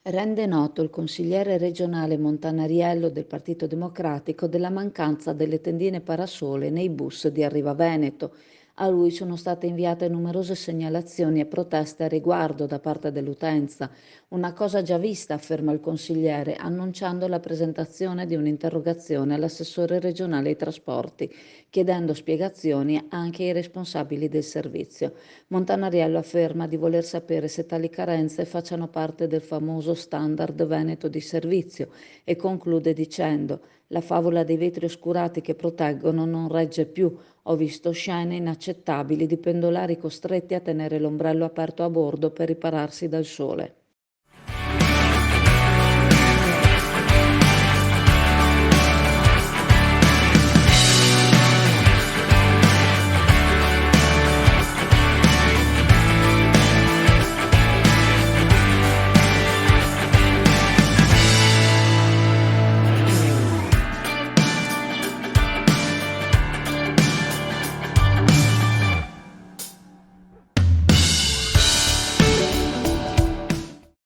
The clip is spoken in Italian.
Rende noto il consigliere regionale Montanariello del Partito Democratico della mancanza delle tendine parasole nei bus di Arriva Veneto. A lui sono state inviate numerose segnalazioni e proteste a riguardo da parte dell'utenza, una cosa già vista, afferma il consigliere, annunciando la presentazione di un'interrogazione all'assessore regionale ai trasporti, chiedendo spiegazioni anche ai responsabili del servizio. Montanariello afferma di voler sapere se tali carenze facciano parte del famoso standard veneto di servizio e conclude dicendo: la favola dei vetri oscurati che proteggono non regge più. Ho visto scene inaccettabili di pendolari costretti a tenere l'ombrello aperto a bordo per ripararsi dal sole.